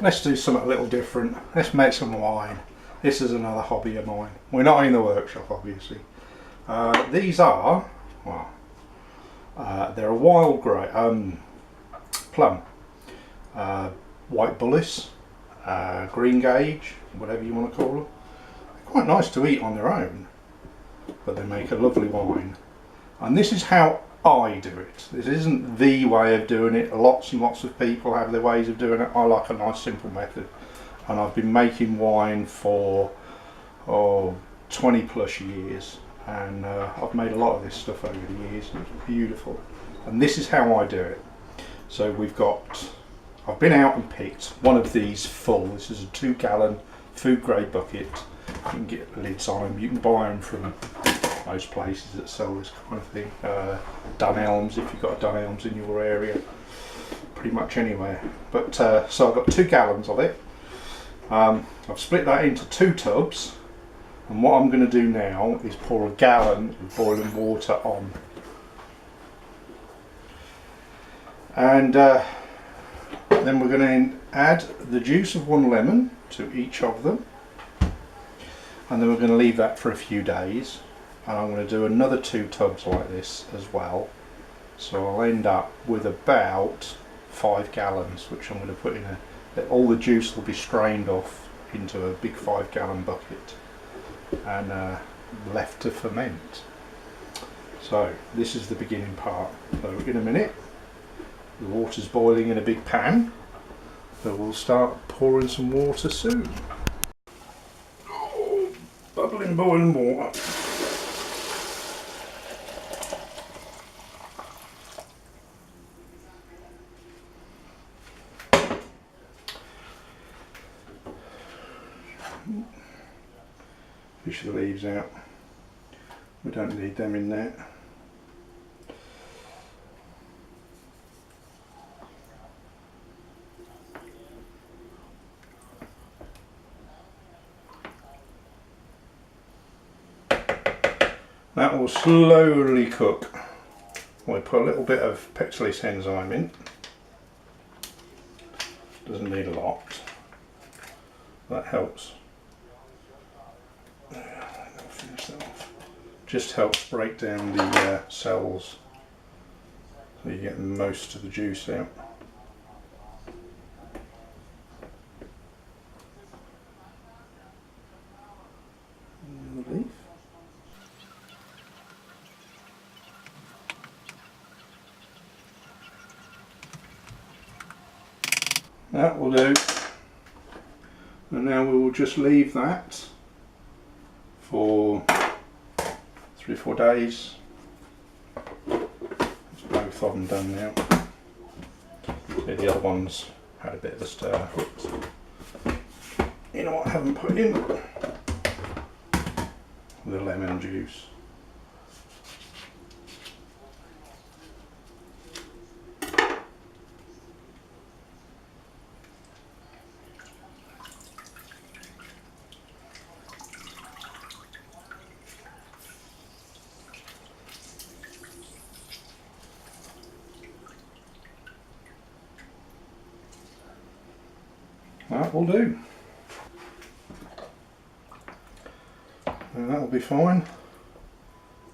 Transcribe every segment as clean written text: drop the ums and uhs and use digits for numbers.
let's do something a little different. Let's make some wine. This is another hobby of mine. We're not in the workshop, obviously. These are, well, they're a wild grey, plum, white bullace, green gauge, whatever you want to call them. They're quite nice to eat on their own, but they make a lovely wine. And this is how I do it. This isn't the way of doing it. Lots and lots of people have their ways of doing it. I like a nice simple method, and I've been making wine for 20 plus years, and I've made a lot of this stuff over the years, and it's beautiful. And this is how I do it. So I've been out and picked one of these full. This is a 2-gallon food grade bucket. You can get lids on them. You can buy them from most places that sell this kind of thing. Dunelms, if you've got a Dunelms in your area, pretty much anywhere. But so I've got 2 gallons of it. I've split that into 2 tubs, and what I'm going to do now is pour a gallon of boiling water on, and then we're going to add the juice of 1 lemon to each of them, and then we're going to leave that for a few days. And I'm going to do another 2 tubs like this as well, so I'll end up with about 5 gallons, which I'm going to put in all the juice will be strained off into a big 5-gallon bucket and left to ferment. So this is the beginning part. So in a minute, the water's boiling in a big pan, so we'll start pouring some water soon. Oh, bubbling, boiling water. Fish the leaves out. We don't need them in there. That will slowly cook. We'll put a little bit of petrolise enzyme in. Doesn't need a lot. That helps. Finish that off. Just helps break down the cells, so you get most of the juice out. And the leaf. That will do. And now we will just leave that for 3 or 4 days. There's both of them done now. The other ones had a bit of a stir. You know what I haven't put in? The lemon juice. That will do. And that will be fine.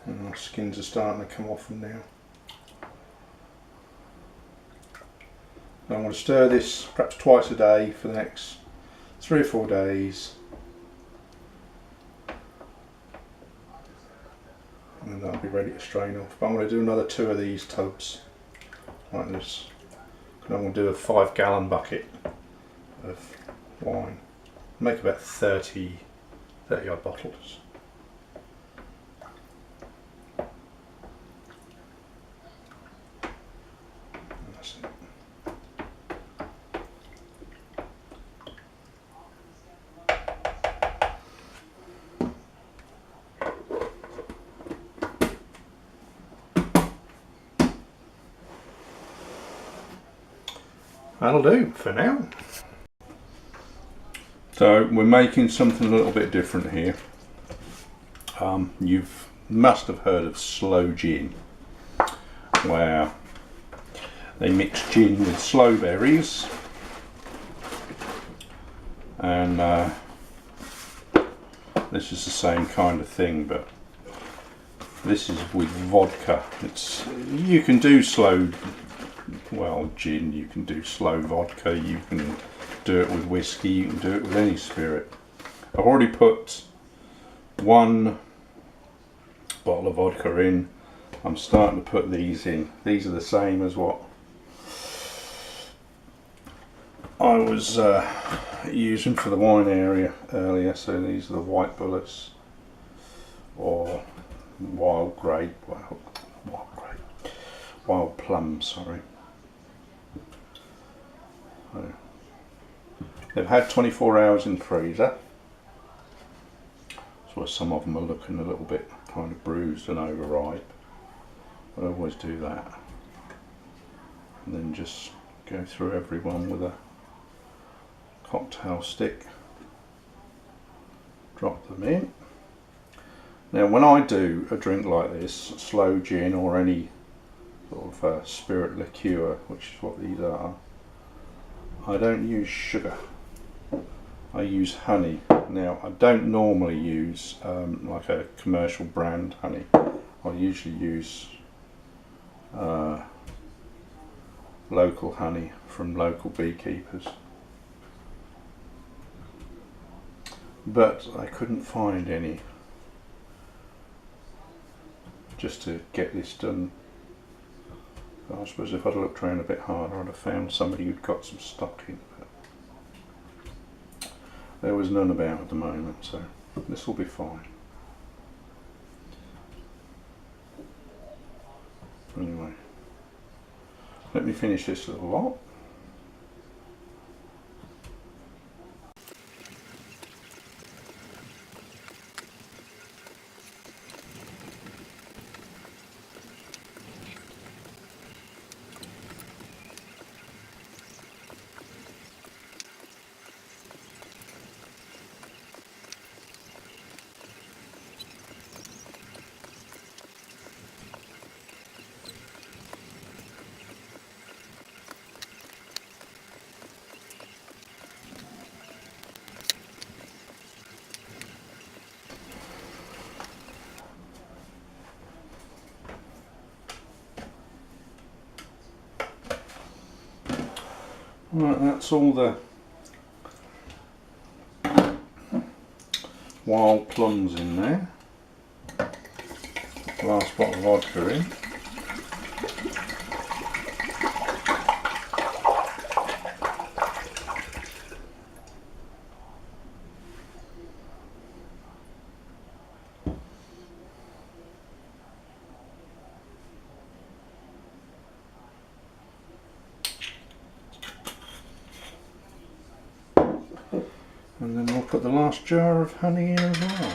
And our skins are starting to come off them now. So I'm going to stir this perhaps twice a day for the next 3 or 4 days. And then that'll be ready to strain off. But I'm going to do another 2 of these tubs like this. And I'm going to do a 5-gallon bucket of wine. Make about 30 odd bottles. And that's it. That'll do for now. So we're making something a little bit different here. You must have heard of Sloe Gin, where they mix gin with sloe berries and this is the same kind of thing, but this is with vodka. You can do sloe, well, gin, you can do sloe vodka, you can do it with whiskey, you can do it with any spirit. I've already put 1 bottle of vodka in. I'm starting to put these in. These are the same as what I was using for the wine area earlier. So these are the white bullets, or wild plum, sorry. So, they've had 24 hours in the freezer. So some of them are looking a little bit kind of bruised and overripe. I always do that. And then just go through everyone with a cocktail stick. Drop them in. Now when I do a drink like this, Sloe Gin or any sort of spirit liqueur, which is what these are, I don't use sugar. I use honey. Now I don't normally use like a commercial brand honey. I usually use local honey from local beekeepers. But I couldn't find any just to get this done. I suppose if I'd looked around a bit harder I'd have found somebody who'd got some stock in, but there was none about at the moment, so this will be fine. Anyway, let me finish this little lot. Right, that's all the wild plums in there. Last bottle of vodka in. And then we'll put the last jar of honey in as well.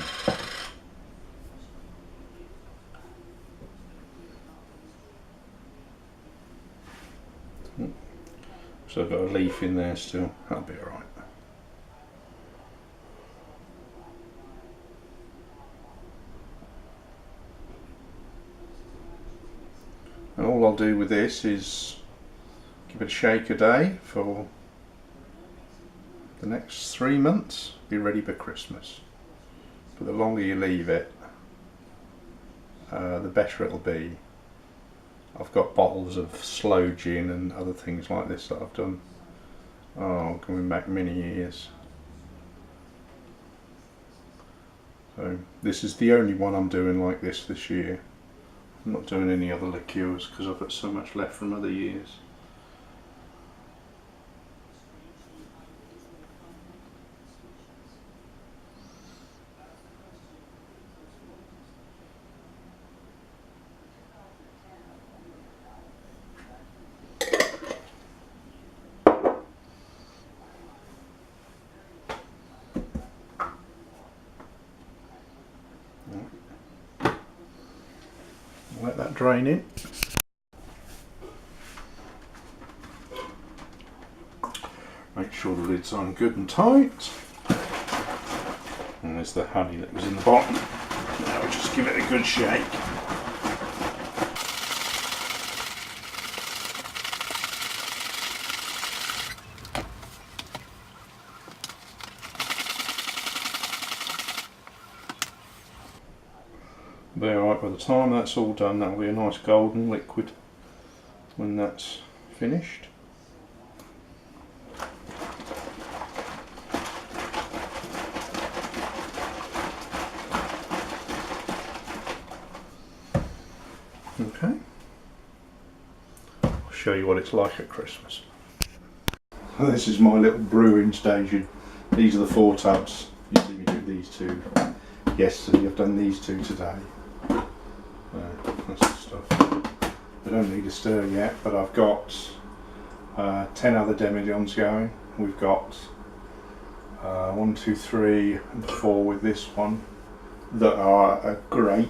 So I've got a leaf in there still, that'll be alright. And all I'll do with this is give it a shake a day for the next 3 months, be ready for Christmas. But the longer you leave it, the better it'll be. I've got bottles of Sloe Gin and other things like this that I've done, going back many years. So this is the only one I'm doing like this year. I'm not doing any other liqueurs because I've got so much left from other years. Let that drain in. Make sure the lid's on good and tight. And there's the honey that was in the bottom. Now we'll just give it a good shake. be alright. By the time that's all done, that'll be a nice golden liquid when that's finished. Okay, I'll show you what it's like at Christmas. This is my little brewing station. These are the 4 tubs. You see me do these 2 yesterday, I've done these 2 today. That's the stuff. I don't need a stir yet, but I've got 10 other demijohns going. We've got 1, 2, 3 and 4 with this one that are a grape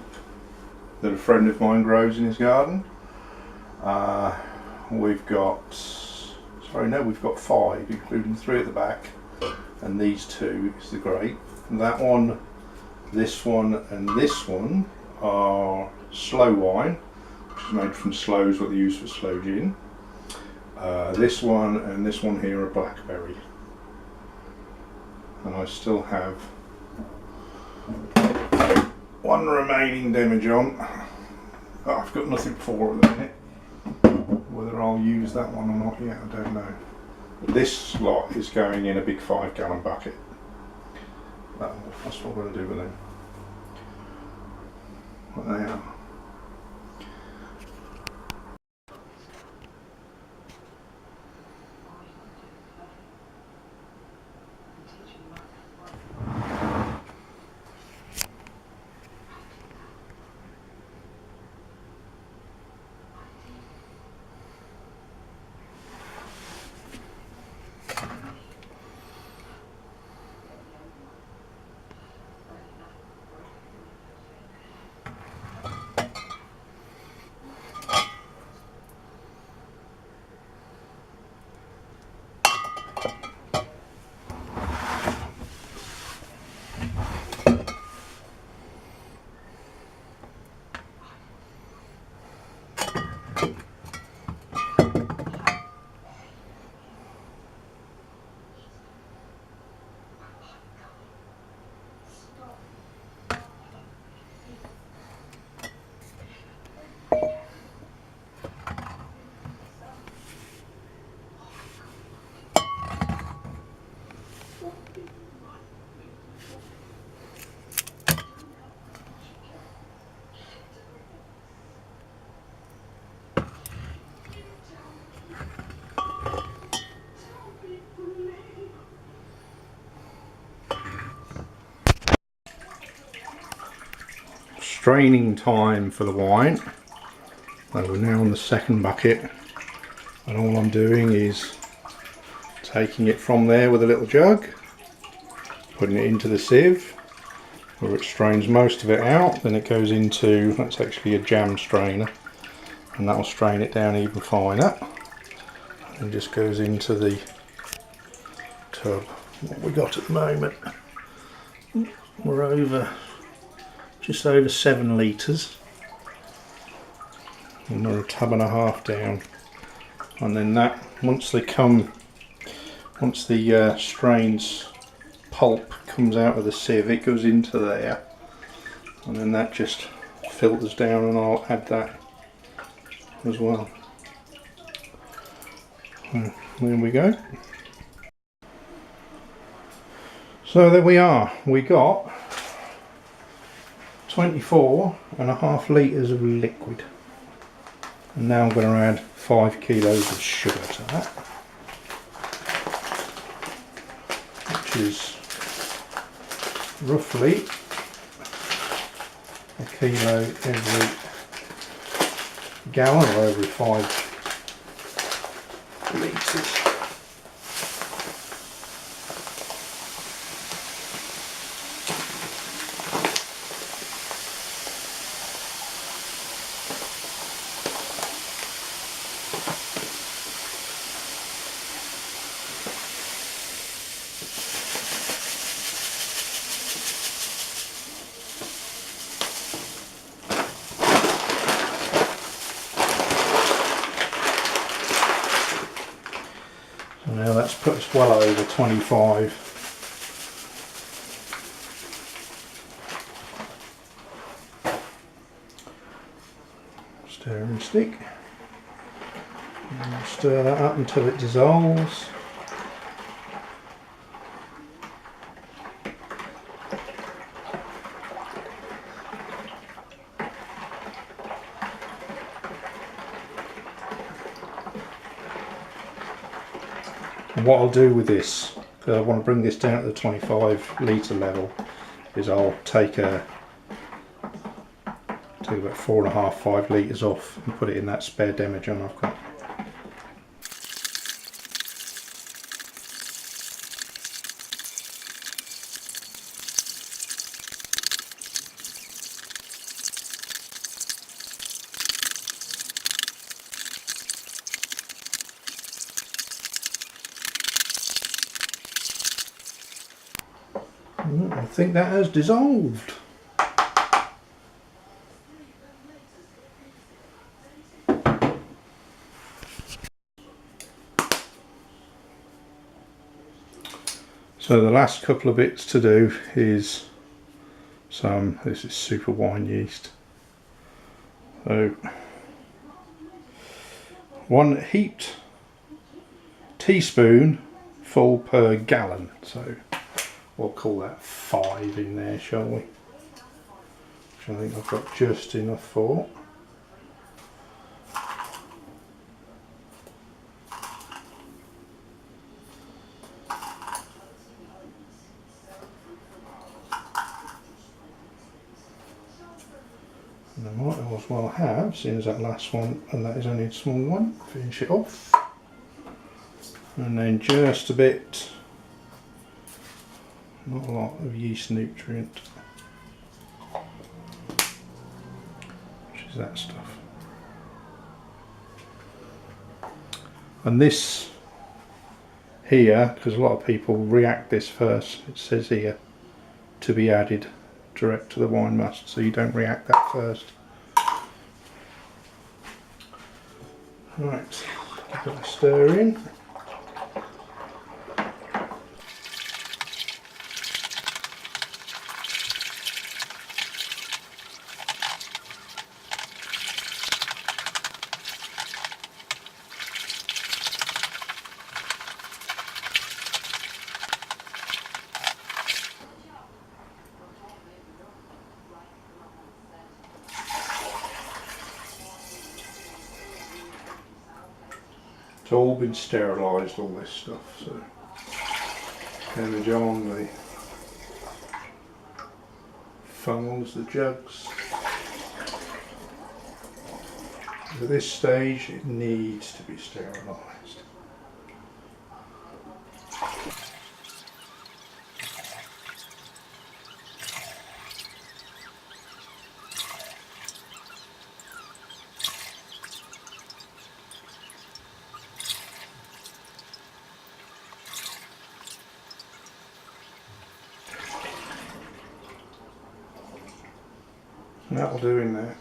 that a friend of mine grows in his garden. We've got 5, including 3 at the back, and these 2 is the grape. And that one, this one and this one are sloe wine, which is made from sloes, what they use for Sloe Gin. This one and this one here are blackberry. And I still have 1 remaining demijohn. I've got nothing for at the minute. Whether I'll use that one or not yet, I don't know. But this lot is going in a big 5-gallon bucket. That's what I'm going to do with them. But they are. Straining time for the wine. So we're now on the 2nd bucket, and all I'm doing is taking it from there with a little jug, putting it into the sieve where it strains most of it out. Then it goes into, that's actually a jam strainer, and that will strain it down even finer, and just goes into the tub. What we got at the moment, we're just over 7 litres, another 1.5 tubs down, and then that, once the strains pulp comes out of the sieve, it goes into there, and then that just filters down, and I'll add that as well. There we go. So there we are, we got 24.5 litres of liquid, and now I'm going to add 5 kilos of sugar to that, which is roughly a kilo every gallon, or every 5 litres. Now that's put us well over 25. stick. And stir that up until it dissolves. And what I'll do with this, because I want to bring this down to the 25 litre level, is I'll take about 4.5, 5 litres off and put it in that spare demijohn I've got. I think that has dissolved. So the last couple of bits to do is this is super wine yeast. So 1 heaped teaspoon full per gallon. So we'll call that 5 in there, shall we? Which I think I've got just enough for. And I might as well have, seeing as that last one, and that is only a small one, finish it off. And then just a bit, not a lot of yeast nutrient, which is that stuff. And this here, because a lot of people react this first, it says here to be added direct to the wine must, so you don't react that first. Right, give it a stir in. It's all been sterilised, all this stuff, so demijohn, the funnels, the jugs. At this stage it needs to be sterilised. And that'll do in there.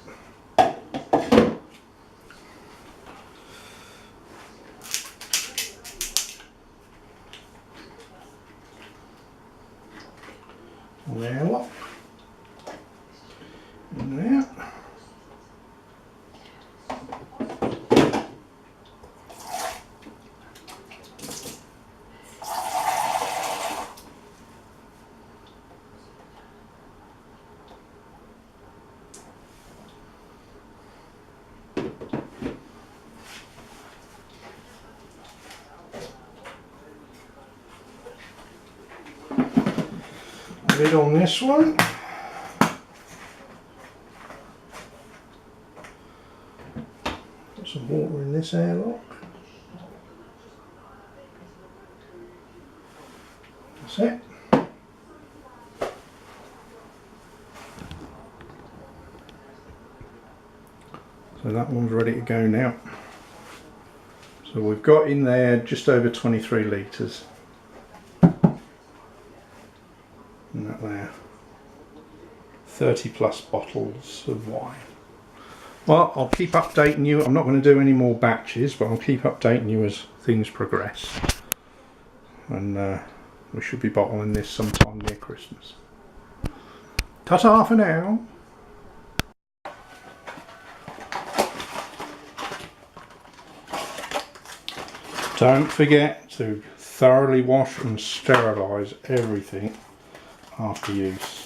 Now, and there. Lid on this one. Put some water in this airlock. That's it. So that one's ready to go now. So we've got in there just over 23 litres. And that there, 30 plus bottles of wine. Well, I'll keep updating you. I'm not going to do any more batches, but I'll keep updating you as things progress. And we should be bottling this sometime near Christmas. Ta-ta for now. Don't forget to thoroughly wash and sterilise everything after use.